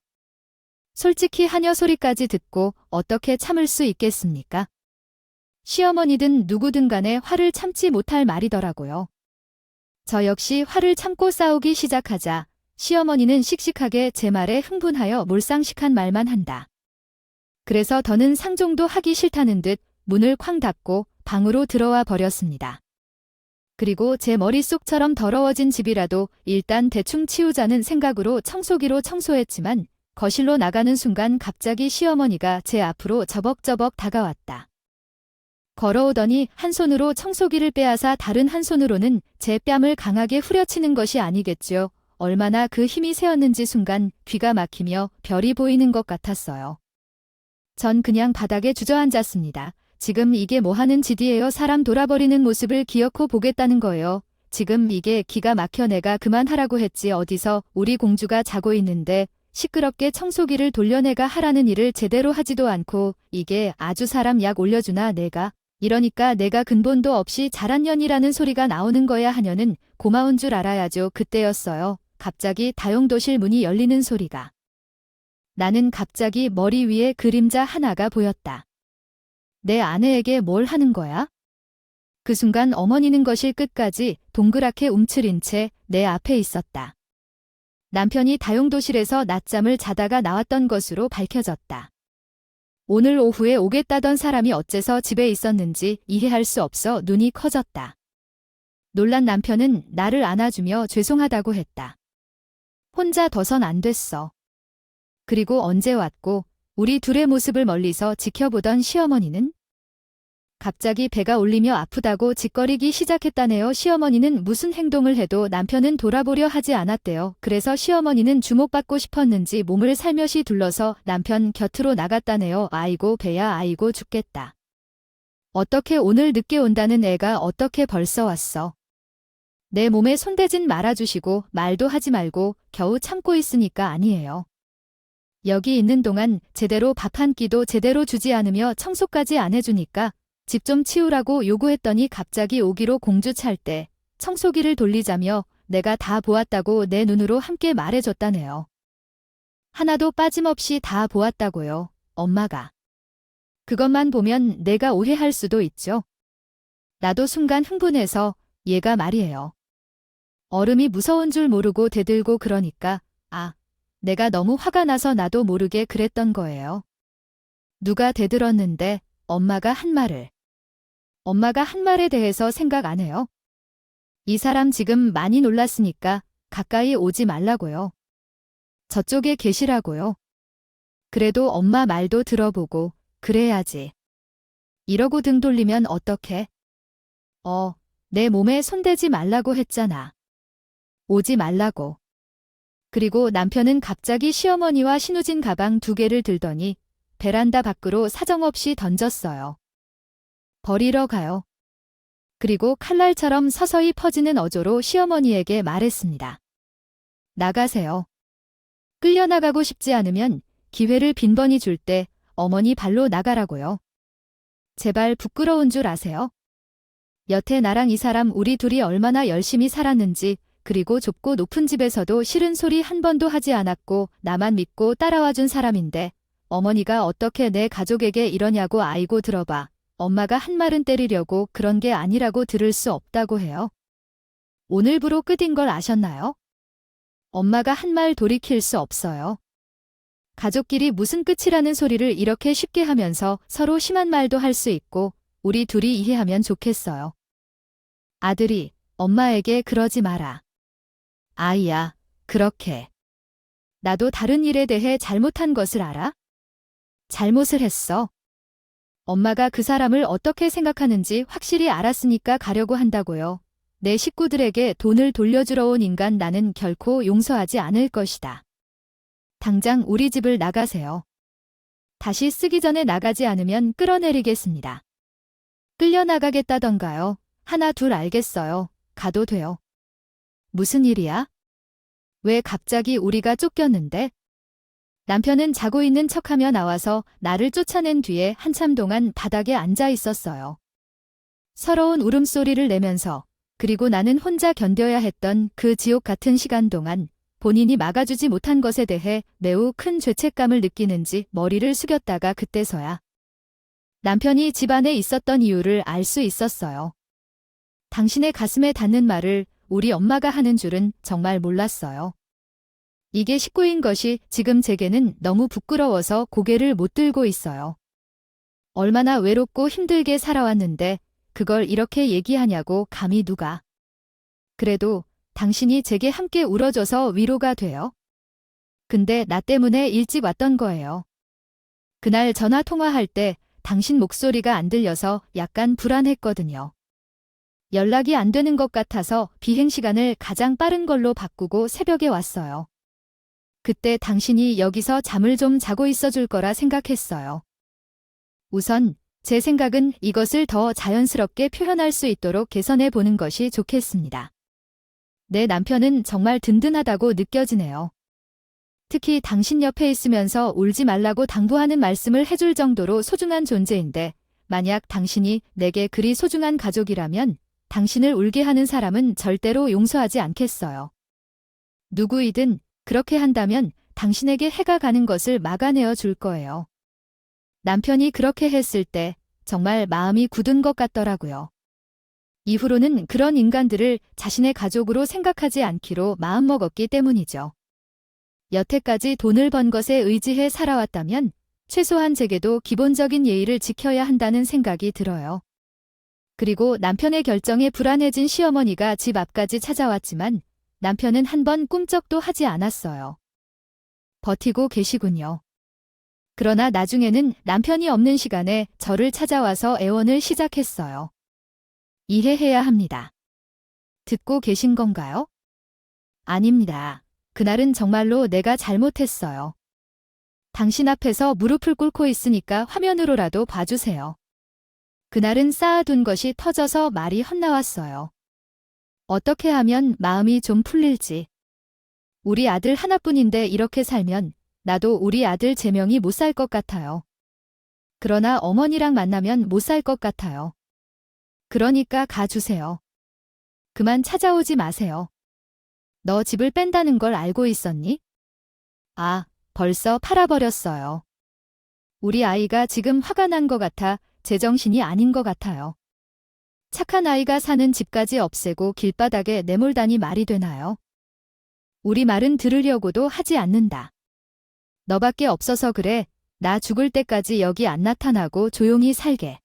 솔직히 하녀 소리까지 듣고 어떻게 참을 수 있겠습니까? 시어머니든 누구든 간에 화를 참지 못할 말이더라고요. 저 역시 화를 참고 싸우기 시작하자 시어머니는 씩씩하게 제 말에 흥분하여 몰상식한 말만 한다. 그래서 더는 상종도 하기 싫다는 듯 문을 쾅 닫고 방으로 들어와 버렸습니다. 그리고 제 머릿속처럼 더러워진 집이라도 일단 대충 치우자는 생각으로 청소기로 청소했지만 거실로 나가는 순간 갑자기 시어머니가 제 앞으로 저벅저벅 다가왔다. 걸어오더니 한 손으로 청소기를 빼앗아 다른 한 손으로는 제 뺨을 강하게 후려치는 것이 아니겠죠. 얼마나 그 힘이 세었는지 순간 귀가 막히며 별이 보이는 것 같았어요. 전 그냥 바닥에 주저앉았습니다. 지금 이게 뭐 하는 짓이에요? 사람 돌아버리는 모습을 기어코 보겠다는 거예요. 지금 이게 기가 막혀. 내가 그만하라고 했지. 어디서 우리 공주가 자고 있는데 시끄럽게 청소기를 돌려 내가 하라는 일을 제대로 하지도 않고 이게 아주 사람 약 올려주나 내가. 이러니까 내가 근본도 없이 자란 년이라는 소리가 나오는 거야. 하녀는 고마운 줄 알아야죠. 그때였어요. 갑자기 다용도실 문이 열리는 소리가. 나는 갑자기 머리 위에 그림자 하나가 보였다. 내 아내에게 뭘 하는 거야? 그 순간 어머니는 거실 끝까지 동그랗게 움츠린 채 내 앞에 있었다. 남편이 다용도실에서 낮잠을 자다가 나왔던 것으로 밝혀졌다. 오늘 오후에 오겠다던 사람이 어째서 집에 있었는지 이해할 수 없어 눈이 커졌다. 놀란 남편은 나를 안아주며 죄송하다고 했다. 혼자 둬선 안 됐어. 그리고 언제 왔고 우리 둘의 모습을 멀리서 지켜보던 시어머니는 갑자기 배가 울리며 아프다고 짓거리기 시작했다네요. 시어머니는 무슨 행동을 해도 남편은 돌아보려 하지 않았대요. 그래서 시어머니는 주목받고 싶었는지 몸을 살며시 둘러서 남편 곁으로 나갔다네요. 아이고 배야, 아이고 죽겠다. 어떻게 오늘 늦게 온다는 애가 어떻게 벌써 왔어. 내 몸에 손대진 말아주시고 말도 하지 말고 겨우 참고 있으니까 아니에요. 여기 있는 동안 제대로 밥 한 끼도 제대로 주지 않으며 청소까지 안 해주니까 집 좀 치우라고 요구했더니 갑자기 오기로 공주 찰 때 청소기를 돌리자며 내가 다 보았다고 내 눈으로 함께 말해줬다네요. 하나도 빠짐없이 다 보았다고요, 엄마가. 그것만 보면 내가 오해할 수도 있죠. 나도 순간 흥분해서 얘가 말이에요. 얼음이 무서운 줄 모르고 대들고 그러니까 내가 너무 화가 나서 나도 모르게 그랬던 거예요. 누가 대들었는데 엄마가 한 말을. 엄마가 한 말에 대해서 생각 안 해요? 이 사람 지금 많이 놀랐으니까 가까이 오지 말라고요. 저쪽에 계시라고요. 그래도 엄마 말도 들어보고 그래야지. 이러고 등 돌리면 어떡해? 내 몸에 손대지 말라고 했잖아. 오지 말라고. 그리고 남편은 갑자기 시어머니와 신우진 가방 2개를 들더니 베란다 밖으로 사정없이 던졌어요. 버리러 가요. 그리고 칼날처럼 서서히 퍼지는 어조로 시어머니에게 말했습니다. 나가세요. 끌려나가고 싶지 않으면 기회를 빈번히 줄 때 어머니 발로 나가라고요. 제발 부끄러운 줄 아세요? 여태 나랑 이 사람 우리 둘이 얼마나 열심히 살았는지 그리고 좁고 높은 집에서도 싫은 소리 한 번도 하지 않았고 나만 믿고 따라와준 사람인데 어머니가 어떻게 내 가족에게 이러냐고. 아이고 들어봐. 엄마가 한 말은 때리려고 그런 게 아니라고 들을 수 없다고 해요. 오늘부로 끝인 걸 아셨나요? 엄마가 한 말 돌이킬 수 없어요. 가족끼리 무슨 끝이라는 소리를 이렇게 쉽게 하면서 서로 심한 말도 할 수 있고 우리 둘이 이해하면 좋겠어요. 아들이 엄마에게 그러지 마라. 아이야, 그렇게. 나도 다른 일에 대해 잘못한 것을 알아? 잘못을 했어. 엄마가 그 사람을 어떻게 생각하는지 확실히 알았으니까 가려고 한다고요. 내 식구들에게 돈을 돌려주러 온 인간 나는 결코 용서하지 않을 것이다. 당장 우리 집을 나가세요. 다시 쓰기 전에 나가지 않으면 끌어내리겠습니다. 끌려나가겠다던가요. 하나 둘 알겠어요. 가도 돼요. 무슨 일이야? 왜 갑자기 우리가 쫓겼는데? 남편은 자고 있는 척하며 나와서 나를 쫓아낸 뒤에 한참 동안 바닥에 앉아 있었어요. 서러운 울음소리를 내면서 그리고 나는 혼자 견뎌야 했던 그 지옥 같은 시간 동안 본인이 막아주지 못한 것에 대해 매우 큰 죄책감을 느끼는지 머리를 숙였다가 그때서야 남편이 집 안에 있었던 이유를 알 수 있었어요. 당신의 가슴에 닿는 말을 우리 엄마가 하는 줄은 정말 몰랐어요. 이게 식구인 것이 지금 제게는 너무 부끄러워서 고개를 못 들고 있어요. 얼마나 외롭고 힘들게 살아왔는데 그걸 이렇게 얘기하냐고 감히 누가. 그래도 당신이 제게 함께 울어줘서 위로가 돼요. 근데 나 때문에 일찍 왔던 거예요. 그날 전화 통화할 때 당신 목소리가 안 들려서 약간 불안했거든요. 연락이 안 되는 것 같아서 비행시간을 가장 빠른 걸로 바꾸고 새벽에 왔어요. 그때 당신이 여기서 잠을 좀 자고 있어 줄 거라 생각했어요. 우선 제 생각은 이것을 더 자연스럽게 표현할 수 있도록 개선해 보는 것이 좋겠습니다. 내 남편은 정말 든든하다고 느껴지네요. 특히 당신 옆에 있으면서 울지 말라고 당부하는 말씀을 해줄 정도로 소중한 존재인데 만약 당신이 내게 그리 소중한 가족이라면 당신을 울게 하는 사람은 절대로 용서하지 않겠어요. 누구이든 그렇게 한다면 당신에게 해가 가는 것을 막아내어 줄 거예요. 남편이 그렇게 했을 때 정말 마음이 굳은 것 같더라고요. 이후로는 그런 인간들을 자신의 가족으로 생각하지 않기로 마음먹었기 때문이죠. 여태까지 돈을 번 것에 의지해 살아왔다면 최소한 제게도 기본적인 예의를 지켜야 한다는 생각이 들어요. 그리고 남편의 결정에 불안해진 시어머니가 집 앞까지 찾아왔지만 남편은 한 번 꿈쩍도 하지 않았어요. 버티고 계시군요. 그러나 나중에는 남편이 없는 시간에 저를 찾아와서 애원을 시작했어요. 이해해야 합니다. 듣고 계신 건가요? 아닙니다. 그날은 정말로 내가 잘못했어요. 당신 앞에서 무릎을 꿇고 있으니까 화면으로라도 봐주세요. 그날은 쌓아둔 것이 터져서 말이 헛나왔어요. 어떻게 하면 마음이 좀 풀릴지. 우리 아들 하나뿐인데 이렇게 살면 나도 우리 아들 제명이 못 살 것 같아요. 그러나 어머니랑 만나면 못 살 것 같아요. 그러니까 가주세요. 그만 찾아오지 마세요. 너 집을 뺀다는 걸 알고 있었니? 아, 벌써 팔아버렸어요. 우리 아이가 지금 화가 난 것 같아 제정신이 아닌 것 같아요. 착한 아이가 사는 집까지 없애고 길바닥에 내몰다니 말이 되나요? 우리 말은 들으려고도 하지 않는다. 너밖에 없어서 그래. 나 죽을 때까지 여기 안 나타나고 조용히 살게.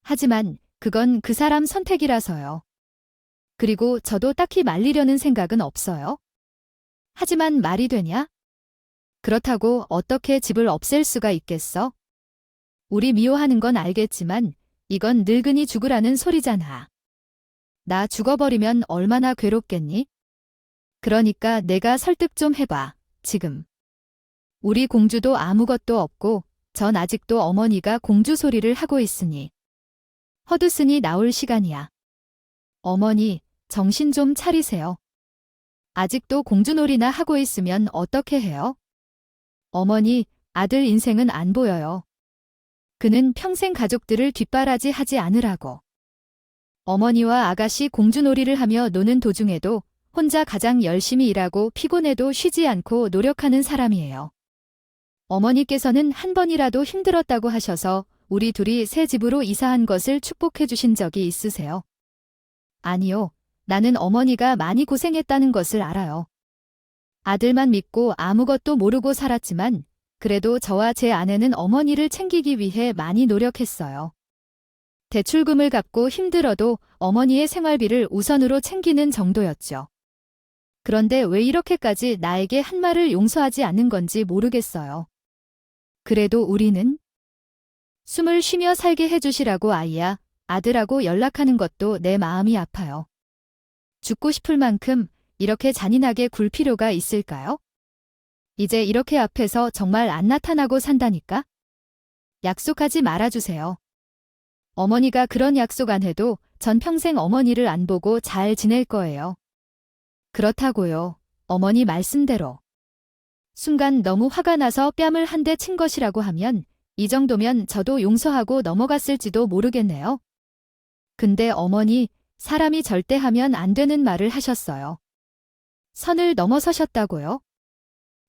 하지만 그건 그 사람 선택이라서요. 그리고 저도 딱히 말리려는 생각은 없어요. 하지만 말이 되냐? 그렇다고 어떻게 집을 없앨 수가 있겠어? 우리 미워하는 건 알겠지만 이건 늙은이 죽으라는 소리잖아. 나 죽어버리면 얼마나 괴롭겠니? 그러니까 내가 설득 좀 해봐, 지금. 우리 공주도 아무것도 없고 전 아직도 어머니가 공주 소리를 하고 있으니. 헛웃으니 나올 시간이야. 어머니, 정신 좀 차리세요. 아직도 공주놀이나 하고 있으면 어떻게 해요? 어머니, 아들 인생은 안 보여요. 그는 평생 가족들을 뒷바라지 하지 않으라고. 어머니와 아가씨 공주놀이를 하며 노는 도중에도 혼자 가장 열심히 일하고 피곤해도 쉬지 않고 노력하는 사람이에요. 어머니께서는 한 번이라도 힘들었다고 하셔서 우리 둘이 새 집으로 이사한 것을 축복해 주신 적이 있으세요? 아니요. 나는 어머니가 많이 고생했다는 것을 알아요. 아들만 믿고 아무것도 모르고 살았지만 그래도 저와 제 아내는 어머니를 챙기기 위해 많이 노력했어요. 대출금을 갚고 힘들어도 어머니의 생활비를 우선으로 챙기는 정도였죠. 그런데 왜 이렇게까지 나에게 한 말을 용서하지 않는 건지 모르겠어요. 그래도 우리는 숨을 쉬며 살게 해주시라고 아이야, 아들하고 연락하는 것도 내 마음이 아파요. 죽고 싶을 만큼 이렇게 잔인하게 굴 필요가 있을까요? 이제 이렇게 앞에서 정말 안 나타나고 산다니까? 약속하지 말아주세요. 어머니가 그런 약속 안 해도 전 평생 어머니를 안 보고 잘 지낼 거예요. 그렇다고요. 어머니 말씀대로. 순간 너무 화가 나서 뺨을 한 대 친 것이라고 하면 이 정도면 저도 용서하고 넘어갔을지도 모르겠네요. 근데 어머니, 사람이 절대 하면 안 되는 말을 하셨어요. 선을 넘어서셨다고요?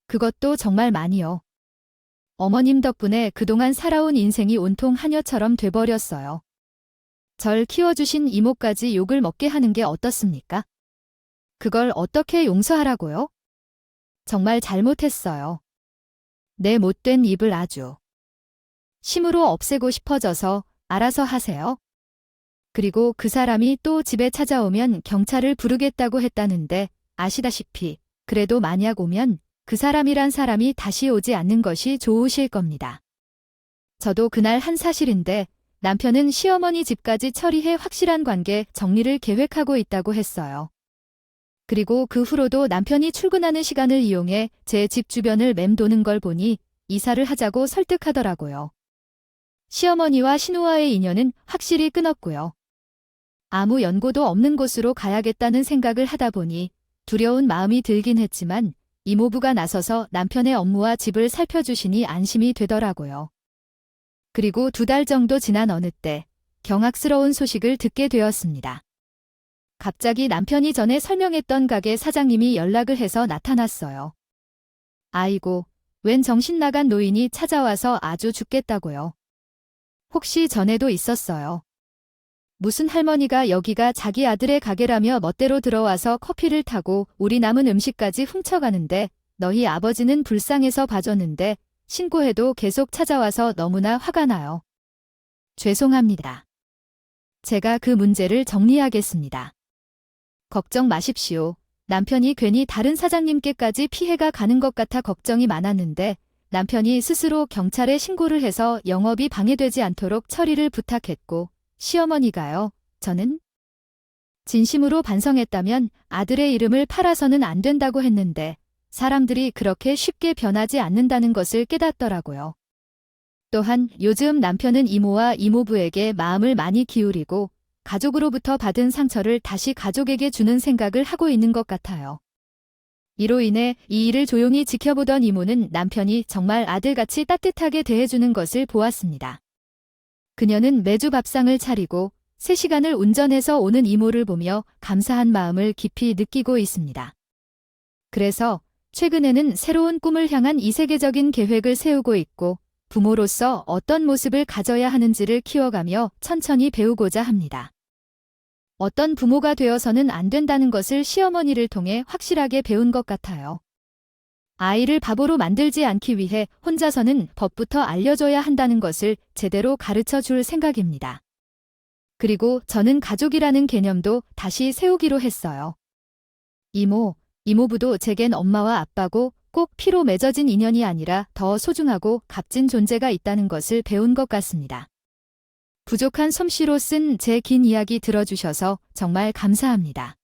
그것도 정말 많이요. 어머님 덕분에 그동안 살아온 인생이 온통 하녀처럼 돼버렸어요. 절 키워주신 이모까지 욕을 먹게 하는 게 어떻습니까? 그걸 어떻게 용서하라고요? 정말 잘못했어요. 내 못된 입을 아주 심으로 없애고 싶어져서 알아서 하세요. 그리고 그 사람이 또 집에 찾아오면 경찰을 부르겠다고 했다는데 아시다시피 그래도 만약 오면 그 사람이란 사람이 다시 오지 않는 것이 좋으실 겁니다. 저도 그날 한 사실인데 남편은 시어머니 집까지 처리해 확실한 관계 정리를 계획하고 있다고 했어요. 그리고 그 후로도 남편이 출근하는 시간을 이용해 제 집 주변을 맴도는 걸 보니 이사를 하자고 설득하더라고요. 시어머니와 신우와의 인연은 확실히 끊었고요. 아무 연고도 없는 곳으로 가야겠다는 생각을 하다 보니 두려운 마음이 들긴 했지만 이모부가 나서서 남편의 업무와 집을 살펴주시니 안심이 되더라고요. 그리고 2달 정도 지난 어느 때 경악스러운 소식을 듣게 되었습니다. 갑자기 남편이 전에 설명했던 가게 사장님이 연락을 해서 나타났어요. 아이고, 웬 정신 나간 노인이 찾아와서 아주 죽겠다고요. 혹시 전에도 있었어요. 무슨 할머니가 여기가 자기 아들의 가게라며 멋대로 들어와서 커피를 타고 우리 남은 음식까지 훔쳐가는데 너희 아버지는 불쌍해서 봐줬는데 신고해도 계속 찾아와서 너무나 화가 나요. 죄송합니다. 제가 그 문제를 정리하겠습니다. 걱정 마십시오. 남편이 괜히 다른 사장님께까지 피해가 가는 것 같아 걱정이 많았는데 남편이 스스로 경찰에 신고를 해서 영업이 방해되지 않도록 처리를 부탁했고 시어머니가요. 저는 진심으로 반성했다면 아들의 이름을 팔아서는 안 된다고 했는데 사람들이 그렇게 쉽게 변하지 않는다는 것을 깨닫더라고요. 또한 요즘 남편은 이모와 이모부에게 마음을 많이 기울이고 가족으로부터 받은 상처를 다시 가족에게 주는 생각을 하고 있는 것 같아요. 이로 인해 이 일을 조용히 지켜보던 이모는 남편이 정말 아들같이 따뜻하게 대해주는 것을 보았습니다. 그녀는 매주 밥상을 차리고 3시간을 운전해서 오는 이모를 보며 감사한 마음을 깊이 느끼고 있습니다. 그래서 최근에는 새로운 꿈을 향한 이세계적인 계획을 세우고 있고 부모로서 어떤 모습을 가져야 하는지를 키워가며 천천히 배우고자 합니다. 어떤 부모가 되어서는 안 된다는 것을 시어머니를 통해 확실하게 배운 것 같아요. 아이를 바보로 만들지 않기 위해 혼자서는 법부터 알려줘야 한다는 것을 제대로 가르쳐 줄 생각입니다. 그리고 저는 가족이라는 개념도 다시 세우기로 했어요. 이모, 이모부도 제겐 엄마와 아빠고 꼭 피로 맺어진 인연이 아니라 더 소중하고 값진 존재가 있다는 것을 배운 것 같습니다. 부족한 솜씨로 쓴 제 긴 이야기 들어주셔서 정말 감사합니다.